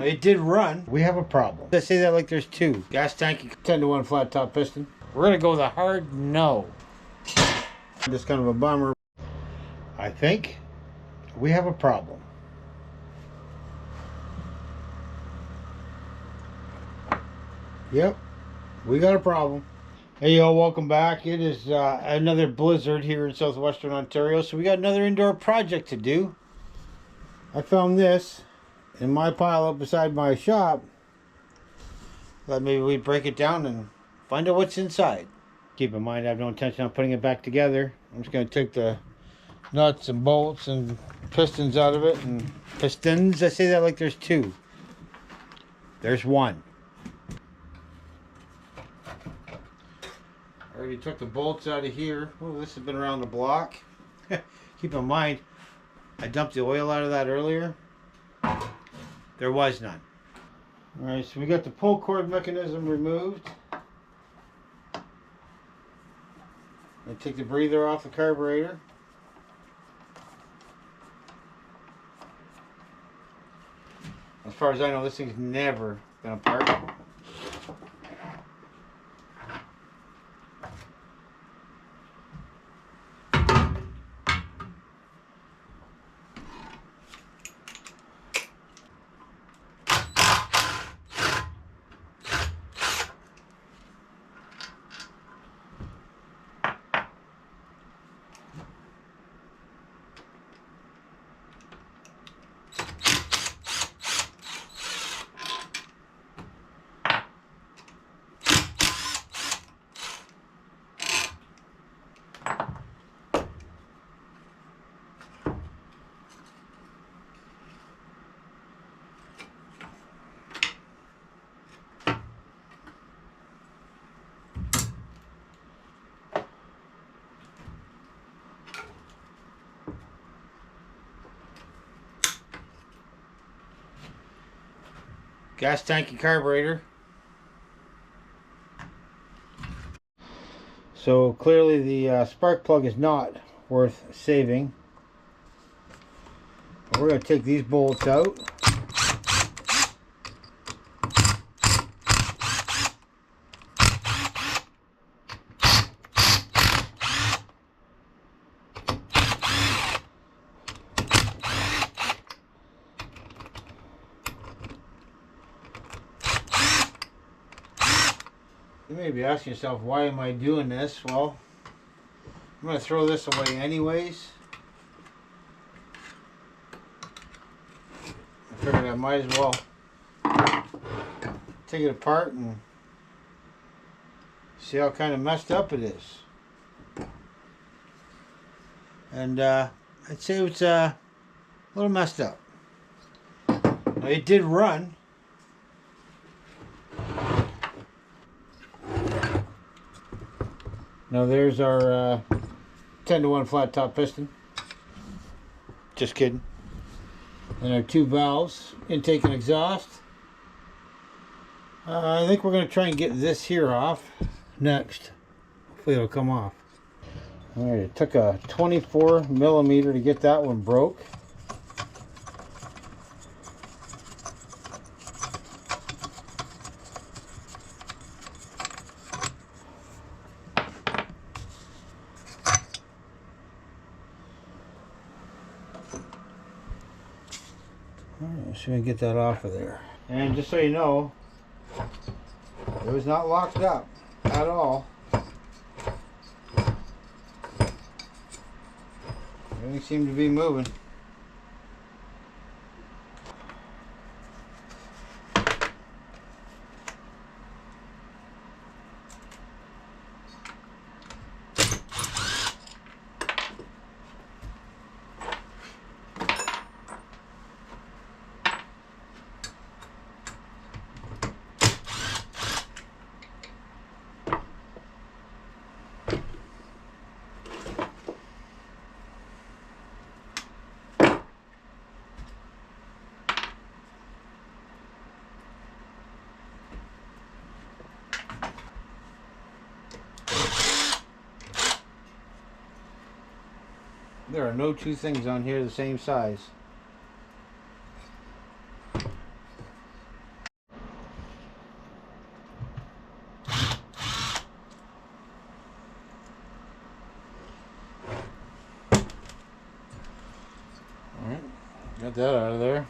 It did run. We have a problem. I say that like there's two. Gas tank, 10-to-1 flat top piston. We're gonna go with a hard no. Just kind of a bummer. I think we have a problem. Yep, we got a problem. Hey y'all, welcome back. It is another blizzard here in southwestern Ontario, so we got another indoor project to do. I found this in my pile up beside my shop. Thought maybe we'd break it down and find out what's inside. Keep in mind I have no intention on putting it back together. I'm just going to take the nuts and bolts and pistons out of it. And pistons, I say that like there's two. There's one. I already took the bolts out of here. Oh, this has been around the block. Keep in mind, I dumped the oil out of that earlier. There was none. Alright, so we got the pull cord mechanism removed. I take the breather off the carburetor. As far as I know, this thing's never been apart. Gas tank and carburetor. So clearly the spark plug is not worth saving. We're going to take these bolts out. You may be asking yourself, why am I doing this? Well, I'm going to throw this away anyways. I figured I might as well take it apart and see how kind of messed up it is. And I'd say it's a little messed up. Now, it did run. Now there's our 10-to-1 flat top piston. Just kidding. And our two valves, intake and exhaust. I think we're going to try and get this here off next. Hopefully it'll come off. Alright, it took a 24mm to get that one broke. Alright, so we can get that off of there. And just so you know, it was not locked up at all. Everything seemed to be moving. There are no two things on here the same size. Got that out of there.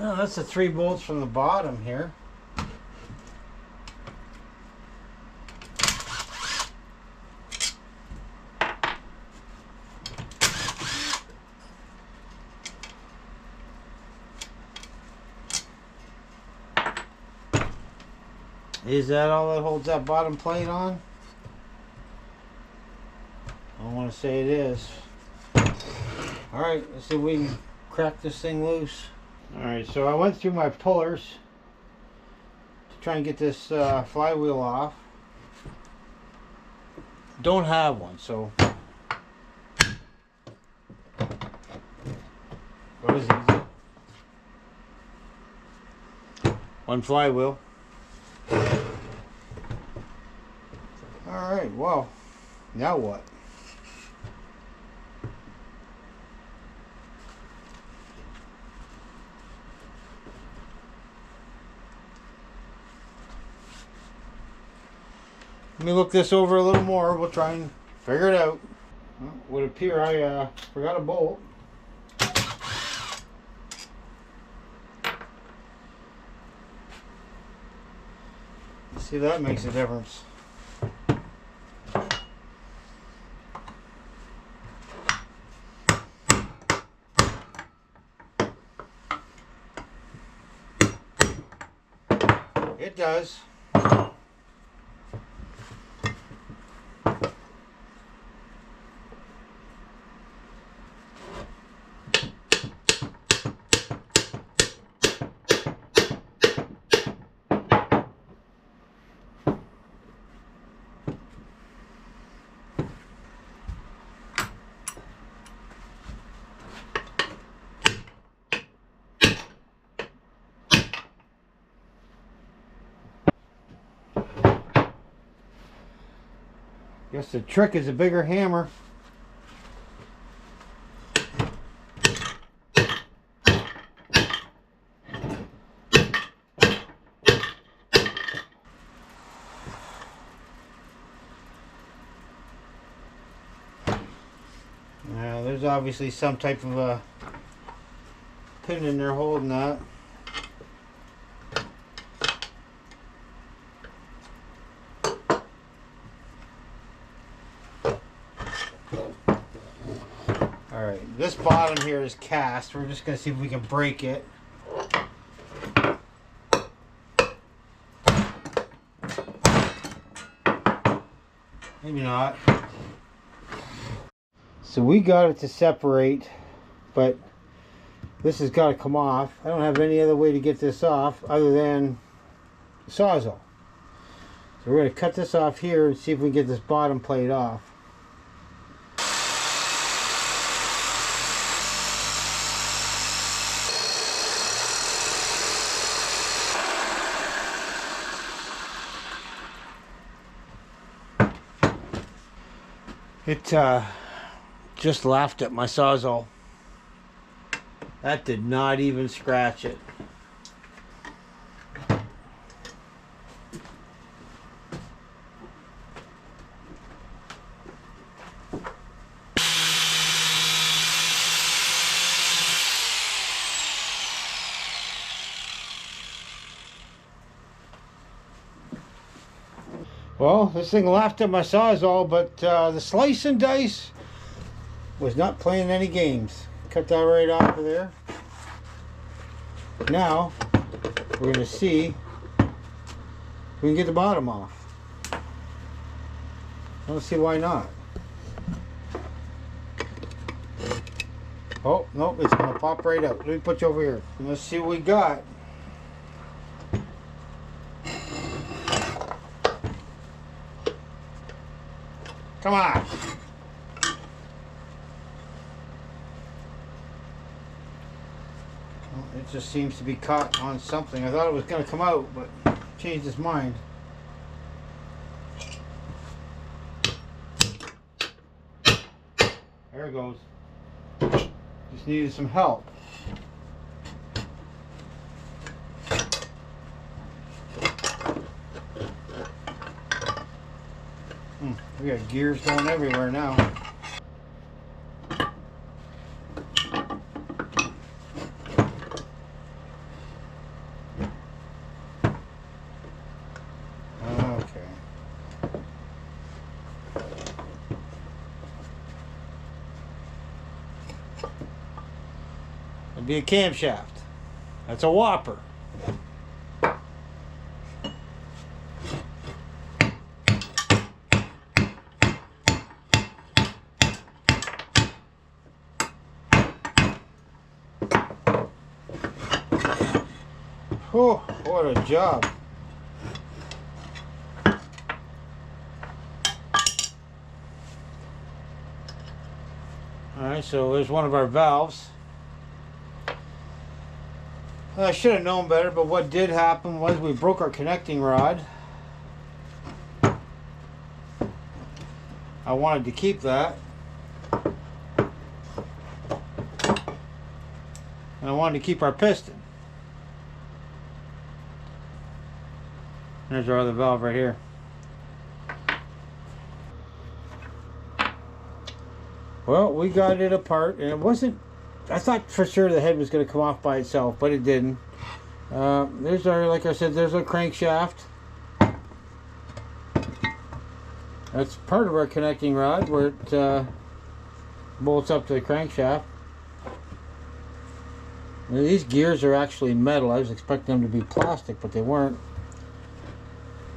Oh, that's the 3 bolts from the bottom here. Is that all that holds that bottom plate on? I want to say it is. Alright, let's see if we can crack this thing loose. Alright, so I went through my pullers to try and get this flywheel off. Don't have one, so that was easy. One flywheel. Alright, well, now what? Let me look this over a little more. We'll try and figure it out. Well, it would appear I forgot a bolt. See, that makes a difference. It does. Guess the trick is a bigger hammer. Now there's obviously some type of a pin in there holding that. Alright, this bottom here is cast. We're just going to see if we can break it. Maybe not. So we got it to separate, but this has got to come off. I don't have any other way to get this off other than the Sawzall. So we're going to cut this off here and see if we can get this bottom plate off. It just laughed at my Sawzall. That did not even scratch it. Well, this thing laughed at my Sawzall, but the slice and dice was not playing any games. Cut that right off of there. Now, we're going to see if we can get the bottom off. I don't see why not. Oh, nope, it's going to pop right out. Let me put you over here. Let's see what we got. Come on. Well, It just seems to be caught on something. I thought it was going to come out, but changed its mind. There it goes. Just needed some help. We got gears going everywhere now. Okay. It'd be a camshaft. That's a whopper. Oh, what a job. Alright, so there's one of our valves. I should have known better, but what did happen was we broke our connecting rod. I wanted to keep that. And I wanted to keep our piston. There's our other valve right here. Well, we got it apart, and it wasn't... I thought for sure the head was going to come off by itself, but it didn't. There's our, like I said, there's our crankshaft. That's part of our connecting rod where it bolts up to the crankshaft. Now, these gears are actually metal. I was expecting them to be plastic, but they weren't.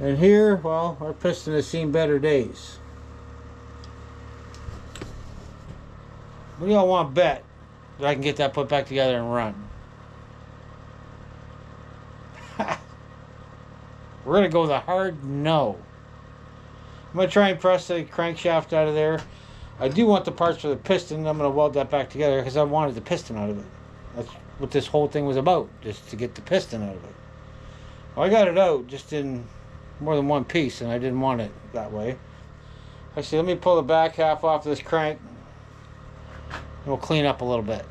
And here, well, our piston has seen better days. What do y'all want to bet that I can get that put back together and run? We're going to go with a hard no. I'm going to try and press the crankshaft out of there. I do want the parts for the piston. I'm going to weld that back together because I wanted the piston out of it. That's what this whole thing was about, just to get the piston out of it. Well, I got it out, just in more than one piece, and I didn't want it that way. Actually, let me pull the back half off this crank, and we'll clean up a little bit.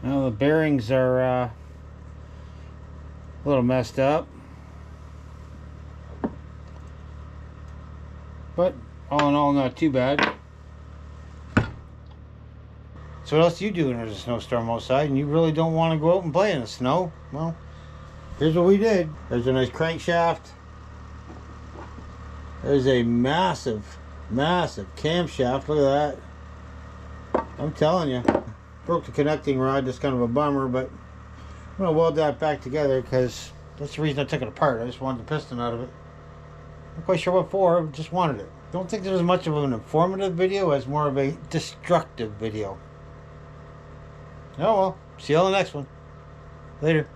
Now the bearings are a little messed up, but all in all not too bad. So what else do you do when there's a snowstorm outside and you really don't want to go out and play in the snow? Well, here's what we did. There's a nice crankshaft. There's a massive camshaft. Look at that. I'm telling you. Broke the connecting rod. That's kind of a bummer, but I'm going to weld that back together because that's the reason I took it apart. I just wanted the piston out of it. Not quite sure what for, I just wanted it. Don't think there's much of an informative video as more of a destructive video. Oh well, see you on the next one. Later.